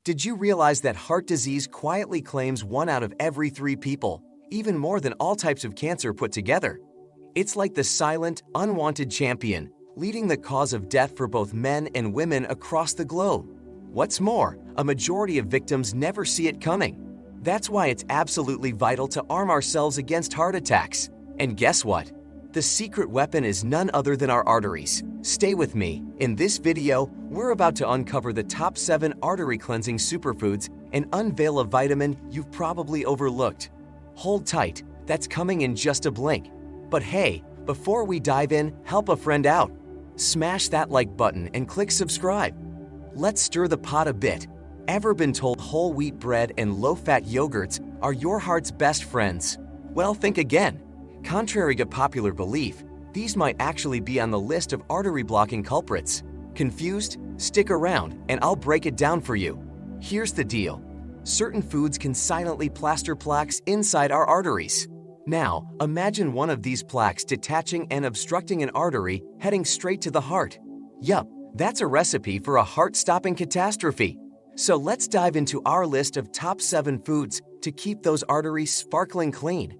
Did you realize that heart disease quietly claims 1 out of every 3 people, even more than all types of cancer put together? It's like the silent, unwanted champion, leading the cause of death for both men and women across the globe. What's more, a majority of victims never see it coming. That's why it's absolutely vital to arm ourselves against heart attacks. And guess what? The secret weapon is none other than our arteries. Stay with me. In this video, we're about to uncover the top 7 artery cleansing superfoods and unveil a vitamin you've probably overlooked. Hold tight, that's coming in just a blink. But hey, before we dive in, help a friend out. Smash that like button and click subscribe. Let's stir the pot a bit. Ever been told whole wheat bread and low-fat yogurts are your heart's best friends? Well, think again. Contrary to popular belief, these might actually be on the list of artery-blocking culprits. Confused? Stick around and I'll break it down for you. Here's the deal. Certain foods can silently plaster plaques inside our arteries. Now, imagine one of these plaques detaching and obstructing an artery heading straight to the heart. Yup, that's a recipe for a heart-stopping catastrophe. So let's dive into our list of top 7 foods to keep those arteries sparkling clean.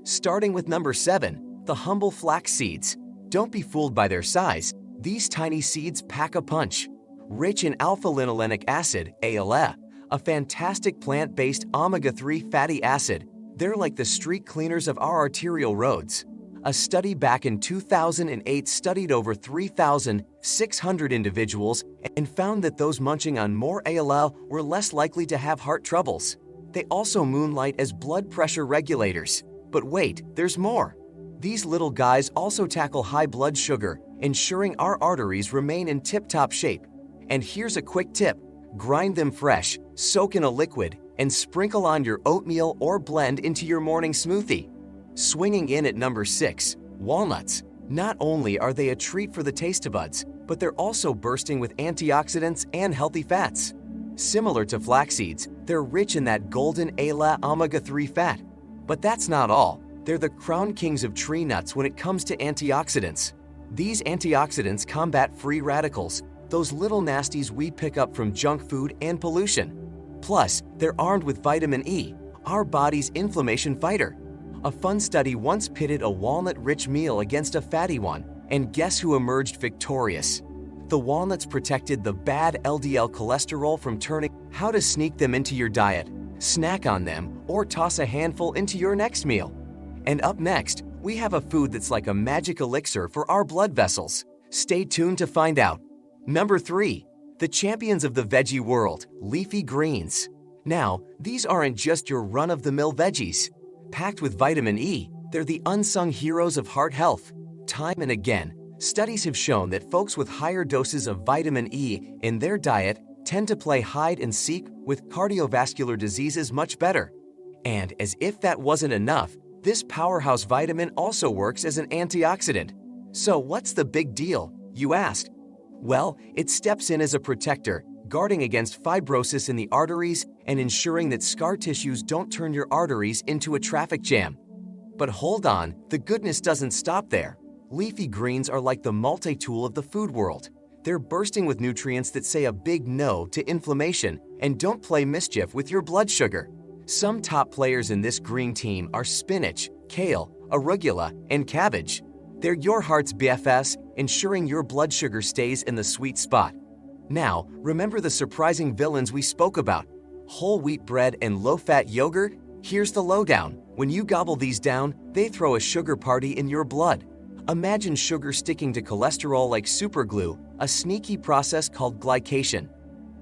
Starting with number 7, the humble flax seeds. Don't be fooled by their size. These tiny seeds pack a punch. Rich in alpha-linolenic acid, ALA, a fantastic plant-based omega-3 fatty acid, they're like the street cleaners of our arterial roads. A study back in 2008 studied over 3,600 individuals and found that those munching on more ALA were less likely to have heart troubles. They also moonlight as blood pressure regulators. But wait, there's more. These little guys also tackle high blood sugar, ensuring our arteries remain in tip-top shape. And here's a quick tip. Grind them fresh, soak in a liquid, and sprinkle on your oatmeal or blend into your morning smoothie. Swinging in at number 6, walnuts. Not only are they a treat for the taste buds, but they're also bursting with antioxidants and healthy fats. Similar to flax seeds, they're rich in that golden ALA omega-3 fat. But that's not all. They're the crown kings of tree nuts when it comes to antioxidants. These antioxidants combat free radicals, those little nasties we pick up from junk food and pollution. Plus, they're armed with vitamin E, our body's inflammation fighter. A fun study once pitted a walnut-rich meal against a fatty one, and guess who emerged victorious? The walnuts protected the bad LDL cholesterol from turning. How to sneak them into your diet, snack on them, or toss a handful into your next meal. And up next, we have a food that's like a magic elixir for our blood vessels. Stay tuned to find out. Number 3, the champions of the veggie world, leafy greens. Now, these aren't just your run-of-the-mill veggies. Packed with vitamin E, they're the unsung heroes of heart health. Time and again, studies have shown that folks with higher doses of vitamin E in their diet tend to play hide and seek with cardiovascular diseases much better. And as if that wasn't enough, this powerhouse vitamin also works as an antioxidant. So what's the big deal, you ask? Well, it steps in as a protector, guarding against fibrosis in the arteries and ensuring that scar tissues don't turn your arteries into a traffic jam. But hold on, the goodness doesn't stop there. Leafy greens are like the multi-tool of the food world. They're bursting with nutrients that say a big no to inflammation and don't play mischief with your blood sugar. Some top players in this green team are spinach, kale, arugula, and cabbage. They're your heart's BFFs, ensuring your blood sugar stays in the sweet spot. Now, remember the surprising villains we spoke about? Whole wheat bread and low-fat yogurt? Here's the lowdown. When you gobble these down, they throw a sugar party in your blood. Imagine sugar sticking to cholesterol like superglue, a sneaky process called glycation.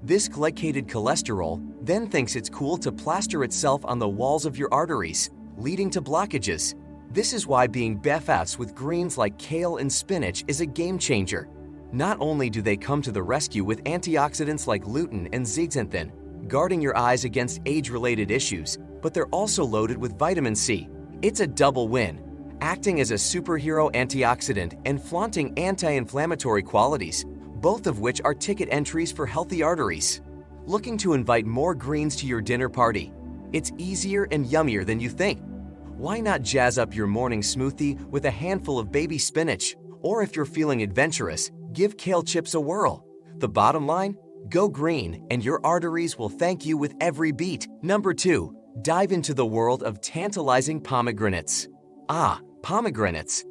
This glycated cholesterol then thinks it's cool to plaster itself on the walls of your arteries, leading to blockages. This is why being BFFs with greens like kale and spinach is a game changer. Not only do they come to the rescue with antioxidants like lutein and zeaxanthin, guarding your eyes against age-related issues, but they're also loaded with vitamin C. It's a double win, acting as a superhero antioxidant and flaunting anti-inflammatory qualities, both of which are ticket entries for healthy arteries. Looking to invite more greens to your dinner party? It's easier and yummier than you think. Why not jazz up your morning smoothie with a handful of baby spinach? Or if you're feeling adventurous, give kale chips a whirl. The bottom line? Go green, and your arteries will thank you with every beat. Number 2. Dive into the world of tantalizing pomegranates. Ah, pomegranates.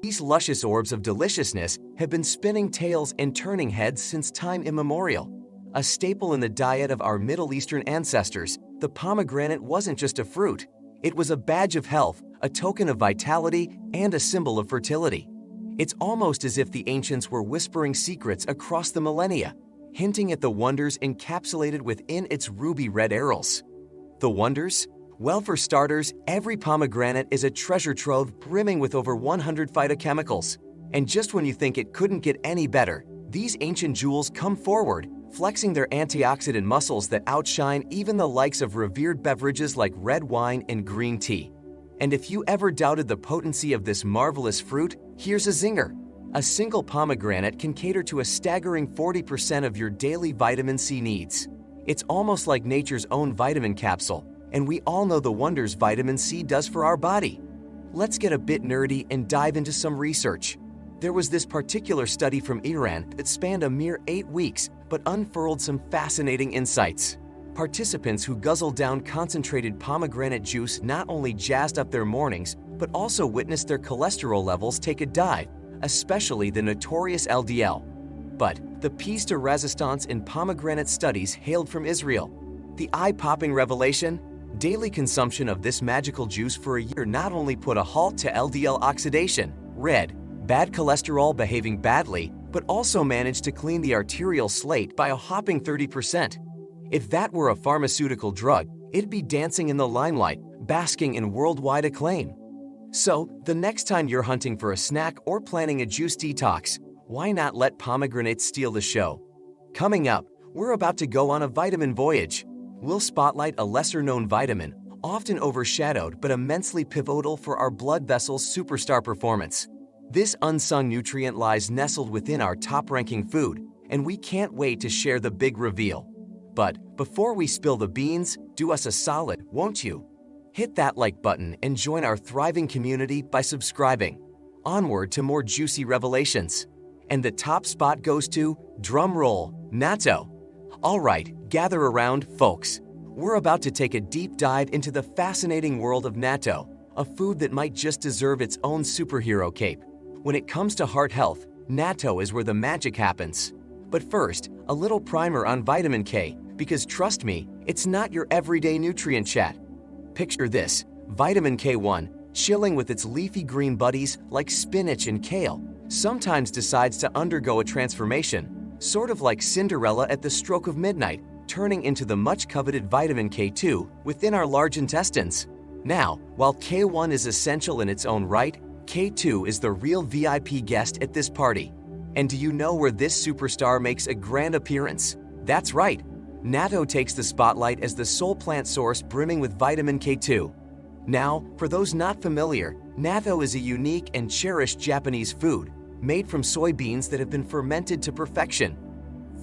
These luscious orbs of deliciousness have been spinning tails and turning heads since time immemorial. A staple in the diet of our Middle Eastern ancestors, the pomegranate wasn't just a fruit. It was a badge of health, a token of vitality, and a symbol of fertility. It's almost as if the ancients were whispering secrets across the millennia, hinting at the wonders encapsulated within its ruby red arils. The wonders? Well, for starters, every pomegranate is a treasure trove brimming with over 100 phytochemicals. And just when you think it couldn't get any better, these ancient jewels come forward, flexing their antioxidant muscles that outshine even the likes of revered beverages like red wine and green tea. And if you ever doubted the potency of this marvelous fruit, here's a zinger. A single pomegranate can cater to a staggering 40% of your daily vitamin C needs. It's almost like nature's own vitamin capsule, and we all know the wonders vitamin C does for our body. Let's get a bit nerdy and dive into some research. There was this particular study from Iran that spanned a mere 8 weeks, but unfurled some fascinating insights. Participants who guzzled down concentrated pomegranate juice not only jazzed up their mornings, but also witnessed their cholesterol levels take a dive, especially the notorious LDL. But the piece de resistance in pomegranate studies hailed from Israel. The eye-popping revelation? Daily consumption of this magical juice for a year not only put a halt to LDL oxidation, bad cholesterol behaving badly, but also managed to clean the arterial slate by a whopping 30%. If that were a pharmaceutical drug, it'd be dancing in the limelight, basking in worldwide acclaim. So, the next time you're hunting for a snack or planning a juice detox, why not let pomegranates steal the show? Coming up, we're about to go on a vitamin voyage. We'll spotlight a lesser-known vitamin, often overshadowed but immensely pivotal for our blood vessels' superstar performance. This unsung nutrient lies nestled within our top-ranking food, and we can't wait to share the big reveal. But before we spill the beans, do us a solid, won't you? Hit that like button and join our thriving community by subscribing. Onward to more juicy revelations. And the top spot goes to, drum roll, natto. All right, gather around, folks. We're about to take a deep dive into the fascinating world of natto, a food that might just deserve its own superhero cape. When it comes to heart health, natto is where the magic happens. But first, a little primer on vitamin K, because trust me, it's not your everyday nutrient chat. Picture this, vitamin K1, chilling with its leafy green buddies like spinach and kale, sometimes decides to undergo a transformation, sort of like Cinderella at the stroke of midnight, turning into the much-coveted vitamin K2 within our large intestines. Now, while K1 is essential in its own right, K2 is the real VIP guest at this party. And do you know where this superstar makes a grand appearance? That's right, natto takes the spotlight as the sole plant source brimming with vitamin K2. Now, for those not familiar, natto is a unique and cherished Japanese food, made from soybeans that have been fermented to perfection.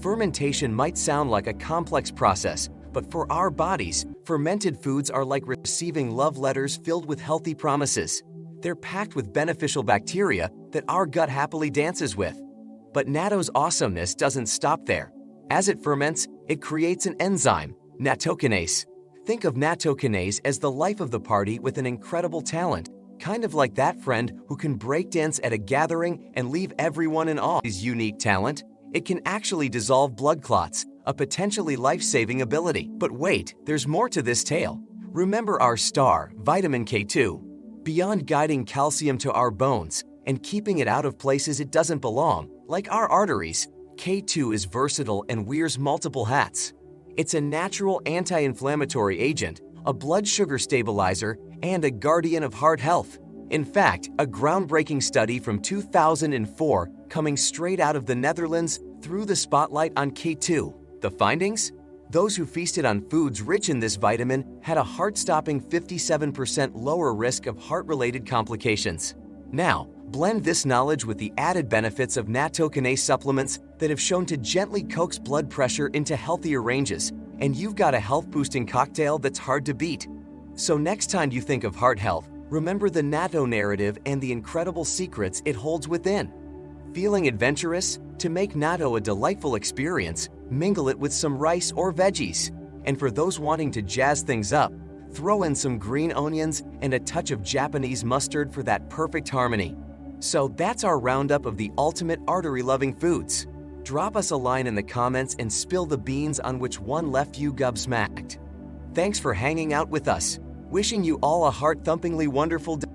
Fermentation might sound like a complex process, but for our bodies, fermented foods are like receiving love letters filled with healthy promises. They're packed with beneficial bacteria that our gut happily dances with. But natto's awesomeness doesn't stop there. As it ferments, it creates an enzyme, nattokinase. Think of nattokinase as the life of the party with an incredible talent, kind of like that friend who can breakdance at a gathering and leave everyone in awe. His unique talent, it can actually dissolve blood clots, a potentially life-saving ability. But wait, there's more to this tale. Remember our star, vitamin K2. Beyond guiding calcium to our bones and keeping it out of places it doesn't belong, like our arteries, K2 is versatile and wears multiple hats. It's a natural anti-inflammatory agent, a blood sugar stabilizer, and a guardian of heart health. In fact, a groundbreaking study from 2004, coming straight out of the Netherlands, threw the spotlight on K2. The findings? Those who feasted on foods rich in this vitamin had a heart-stopping 57% lower risk of heart-related complications. Now, blend this knowledge with the added benefits of nattokinase supplements that have shown to gently coax blood pressure into healthier ranges, and you've got a health-boosting cocktail that's hard to beat. So next time you think of heart health, remember the natto narrative and the incredible secrets it holds within. Feeling adventurous? To make natto a delightful experience, Mingle it with some rice or veggies. And for those wanting to jazz things up, throw in some green onions and a touch of Japanese mustard for that perfect harmony. So that's our roundup of the ultimate artery-loving foods. Drop us a line in the comments and spill the beans on which one left you gobsmacked. Thanks for hanging out with us. Wishing you all a heart-thumpingly wonderful day.